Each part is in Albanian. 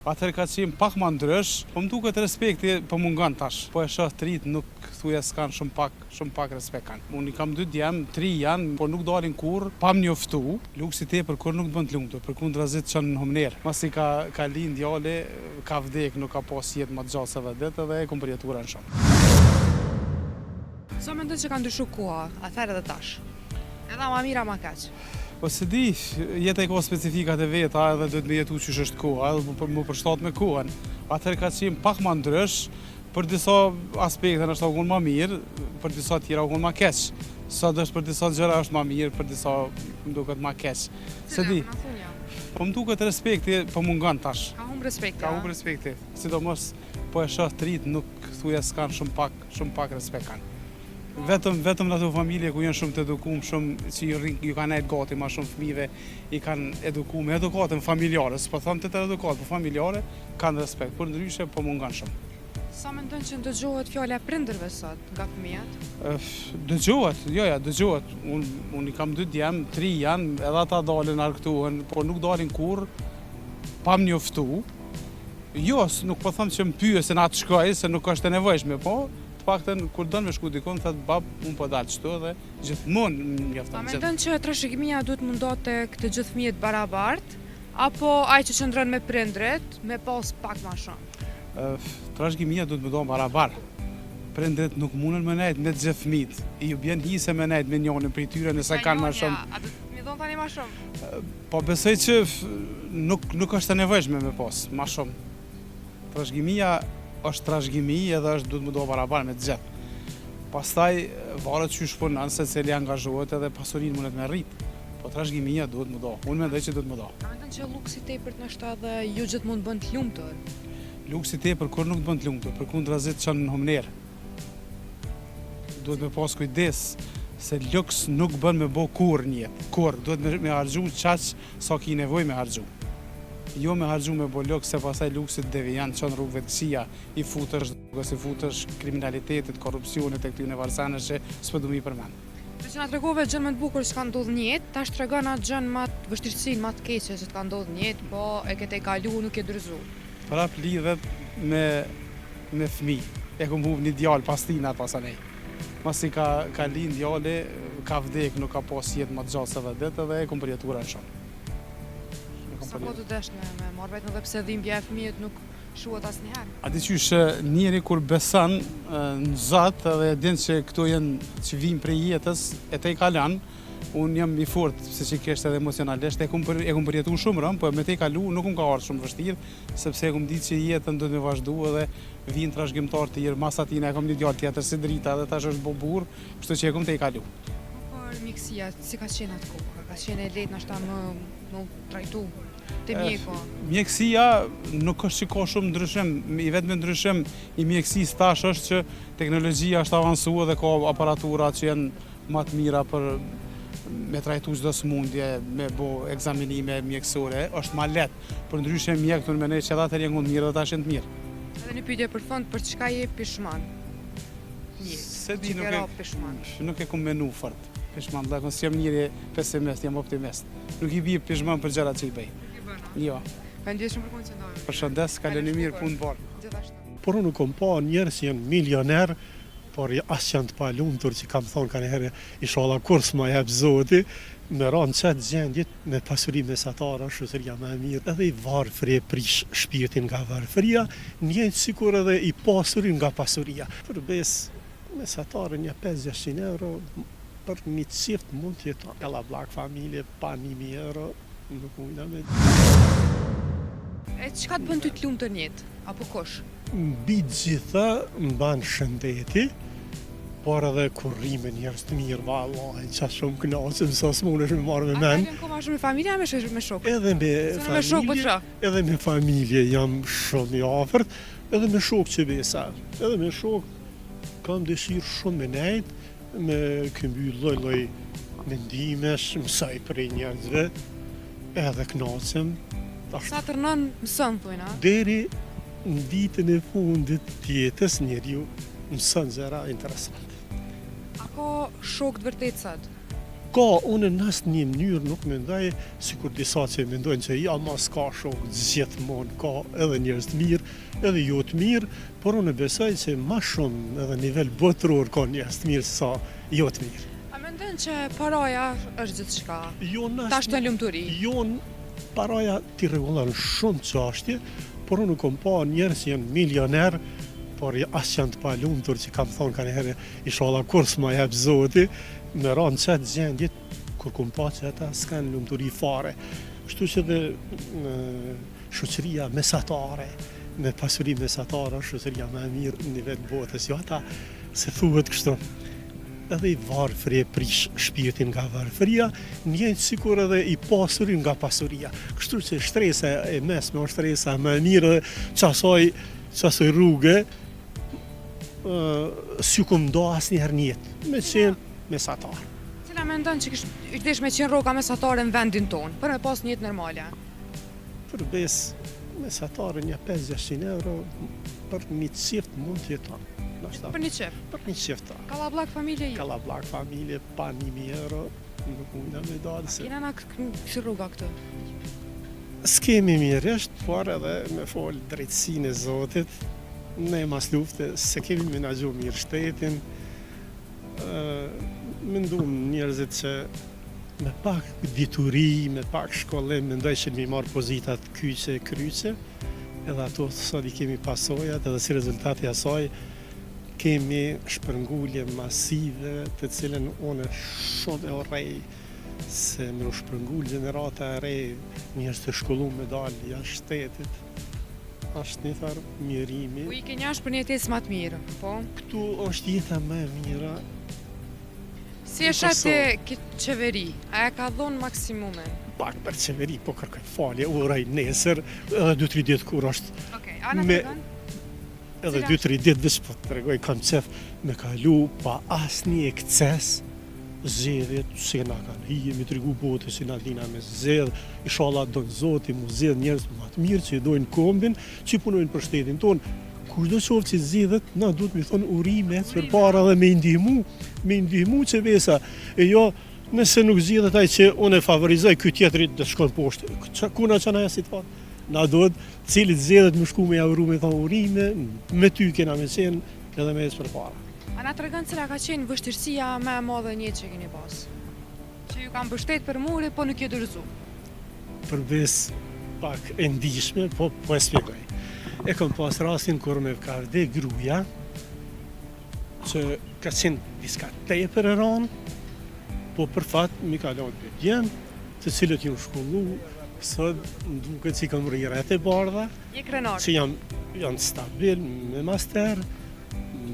Atëherë ka qenë pak ma ndrysh, po më duket respekti po mungon tash. Po e shoh të rit nuk thuja s'kan shumë pak respekt kanë. Unë i kam 2 djem, 3 janë, po nuk dalin kurr, pa më njoftu. Luksi tepër kur nuk bën të lumtur, përkundrazi çon në humner. Masi ka lind djali, ka vdek, nuk ka pas jetë më të gjatë se vetë dhe e kom përjetuar në shumë. Sa mendon që ka ndryshuar koha, atëherë dhe tash? Edhe ma mira ma kaq. Po se di, jeta i ka specifikat e veta edhe duhet me jetu qysh është koha, edhe më përshtat me kohën. Atëherë ka qenë pak ma ndrysh, për disa aspekte është unë ma mirë, për disa tjera unë ma keq. Sot është për disa gjëra është ma mirë, për disa më duket ma keq. Se di, po më duket respekti po mungon tash. Ka humb respekti. Ka humb respekti. Sidomos po e shoh të rit nuk thuja s'kan shumë pak respekt kanë. Vetëm në ato familje ku janë shumë të edukuar, shumë që ju kanë nejtë gati ma shumë fëmijëve, i kanë edukuar me edukatën familjare, s'po them të edukatë, po familjare kanë respekt, por ndryshe po mungon shumë. Sa mendon që ndëgjohet fjala e prindërve sot nga fëmijët? Dëgjohet. Unë i kam 2 djem, 3 janë, edhe ata dalin arktuhen, por nuk dalin kurr, pa më njoftu. Jo, nuk po them që më pyesin atë shkoj, se nuk është e nevojshme, po të paktën kur don me shku dikon thot bab unë po dal çto dhe gjithmonë mjafton. A mendon që trashëgimia duhet mundohet tek të gjithë fëmijët barabart apo ai që qëndron me prindrit me pas pak më shumë? Trashëgimia duhet mundohet barabar. Prindrit nuk mundën me nejt me të gjithë fëmijët. I ju bjen hise me nejt me njërin prej tyre nëse kanë më shumë. A do të më thon tani më shumë? Po besoj që nuk është e nevojshme me pas më shumë. Trashëgimia është trashëgimi edhe është duhet më do barabar me të gjithë. Pastaj varet çysh punon, se cili angazhohet edhe pasurinë mundet me rrit. Po trashëgimia duhet më do. Unë mendoj që duhet më do. A mendon që luksi tepër ndoshta edhe ju gjithmonë bën të lumtur? Luksi tepër kur nuk bën të lumtur, përkundrazi çon në humner. Duhet me pas kujdes se luks nuk bën me bë kurrë në jetë. Kurrë duhet me harxhu çaq sa ki nevojë me harxhu. Jo me harxhu me bo luks, se pasaj luksit devijan çon rrugëve të këqija, i futesh kriminalitetit, korrupsionit e këtyre varësane që s'po du mi përmend. Që na tregove gjën më të bukur që ka ndodhur në jetë, tash tregon atë gjën më të vështirësinë më të keqe që ka ndodhur në jetë, po e ke kalu, nuk e dërzu. Prap lidhet me fëmijë. E kom humbur një djalë pas tina pasanej. Masi ka lind djali, ka vdek, nuk ka pas jetë më të gjatë se vetë dhe e kom përjetuar në shumë. Sa po të desh me marrë vetëm edhe pse dhimbja e fëmijët nuk shuhet asnjëherë. A di qysh njeri kur beson në Zot dhe e din që këto janë që vijnë prej jetës, e te i kalon, unë jam i fortë se që kështë edhe emocionalisht, e kom përjetuar shumë rëmë, po me te i kalu nuk më ka ardhur shumë vështirë, sepse e kom ditë që jetën duhet me vazhdu edhe vijnë trashëgimtar të tjerë, mas atina e kom një djalë tjetër si drita dhe tash është burr, kështu që e kom te i kalu. Por mjekësia, si ka qenë atë kohë? Ka qenë e lehtë ndoshta më trajtu te mjeku? Mjekësia nuk është që ka shumë ndryshim, i vetëm ndryshim i mjekësisë tash është që teknologjia është avancuar dhe ka aparatura që janë më të mira për me trajtu çdo sëmundje, me bo ekzaminime mjekësore, është më lehtë. Për ndryshe mjekët unë mendoj që edhe atëherë janë mirë dhe tash janë të mirë. Edhe një pyetje për fund, për çka je pishman? Se di nuk e kam menu fort. Pishman, dhe nësë jam njëri pesimist, jam optimist. Nuk i bie pishman për gjërat që i bëj. Jo. Faleminderit shumë për kohën që ndave. Përshëndes, kaloni mirë punë bërë. Gjithashtu. Por unë kom pa njerëz që janë milioner, por as janë të palumtur që kam thonë kanë herë inshallah kur s'ma jep Zoti, me ranë çat gjendjet me pasuri mesatare, shoqëria më e mirë, edhe i varfër e prish shpirtin nga varfëria, njëjtë sikur edhe i pasurin nga pasuria. Përbes mesatare një 500 euro për një çift mund të jeton. Ella blak familje pa 1000 euro nuk mund me. E çka të bën ty të lumtur në jetë? Apo kush? Mbi gjitha mban shëndeti, por edhe kur rrimë njerëz të mirë, vallahi, çfarë shumë kënaqem sa s'mundesh me marrë me mend. A ke me familja me shok? Edhe me familje, edhe me familje jam shumë i afërt, edhe me shok që besa. Edhe me shok kam dëshirë shumë me nejt, me këmby lloj mendimesh, mësoj prej njerëzve, edhe kënaqem. Sa të rënon mëson thojna? Deri në ditën e fundit të jetës njeriu mëson gjëra interesante. A ka shok të vërtet sot? Ka, unë në asë një mënyrë nuk mendoj, si kur disa që mendojnë që ja ma s'ka shokë gjithmonë, ka edhe njerëz të mirë, edhe jo të mirë, por unë besoj që ma shumë edhe nivel botëror ka njerëz të mirë sa jo të mirë. A mendojnë që paraja është gjithçka? Ta shton lumturi? Jo, paraja ti rregullon shumë çështje, por unë kom pa njerëz që janë milioner, por as janë të palumtur që kam thonë kanë herë inshallah kur s'ma jep Zoti, me ranë çet gjendje kur kom pa që ata s'kan lumturi fare. Kështu që dhe shoqëria mesatare, me pasuri mesatare, shoqëria më e mirë në nivel botës, jo ata se thuhet kështu. Edhe i varfëri prish shpirtin nga varfëria, njëjtë sikur edhe i pasuri nga pasuria. Kështu që shtresa e mesme është shtresa më e mirë, qasoj rrugë, si ku më do asnjëherë në jetë, me qenë mesatar. Cila mendon që kishte me qenë rroga mesatare në vendin tonë, për me pas një jetë normale? Përbes mesatare një 500-600 euro për një qift mund të jeton. Për një qef? Për një qift. Kallabllak familje ju? Kallabllak familje, pa 1000 euro, nuk mundem me dalë se... Kena na kësi rruga këtë? S'kemi mirësht, por edhe me folë drejtësinë e Zotit, ne mas lufte, se kemi menaxhu mirë shtetin, mendum njerëzit që me pak dituri, me pak shkollim, mendoj që mi marë pozitat kyqe, kryqe, edhe ato sot i kemi pasojat, edhe si rezultati asaj, kemi shpërngulje masive, të cilën unë shumë e orrej, se me u shpërngull gjenerata e rej, njerëz të shkollu me dalë jashtë shtetit, është një farë mirimi. U i ke njash për një jetesë më të mirë, po? Këtu është jeta më e mira. Si e shate këtë qeveri? A e ka dhonë maksimumin? Pak për qeveri, po kërkoj falje, uroj nesër, edhe 2-3 ditë kur është. Okej, a në tregon? Edhe 2-3 ditë veç po të tregoj, kam qef me kalu pa asnjë ekces, zgjedhjet se na kanë hije me tregu botës si na dina me zgjedh, inshallah don Zoti mu zgjedh njerëz më të mirë që i dojnë kombin, që punojnë për shtetin ton. Kushdo qoftë që zgjedhet, na duhet mi thon urime përpara dhe me ndihmu që vesa. E jo nëse nuk zgjedhet ai që unë e favorizoj ky tjetri të shkon poshtë. Ku na çana si të thotë? Na duhet cili zgjedhet më shku me ja uru me thon urime, me ty kena me qenë edhe me përpara. A na tregon cila ka qenë vështirësia më e madhe në jetë që keni pas? Që ju kanë mbështet për muri, po nuk ju dorëzu. Përbes pak e ndihshme, po e shpjegoj. E kam pas rastin kur me ka vdek gruaja, që ka qenë diska tepër e rënë, po për fat mi ka lënë 2 djemë, të cilët ju shkollu, sot më duket si kam rriret e bardha, që janë stabil, me master,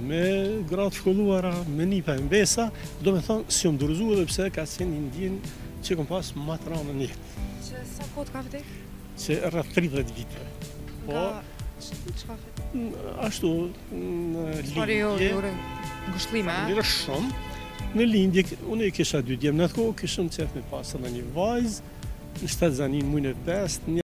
me gratë shkolluara, me një pembesa, do me thonë si jam dorëzu edhe pse ka qenë një ndjenë që kom pas më të rënë në jetë. Që sa kohë ka vdek? Që rreth 30 vite. Po, çka ashtu në lindje. Ngushëllime, a? Mirë shumë. Në lindje, unë i kisha 2 djemë në atë kohë, kishëm qef me pas edhe një vajzë, në 7 zanin mujnë e 5,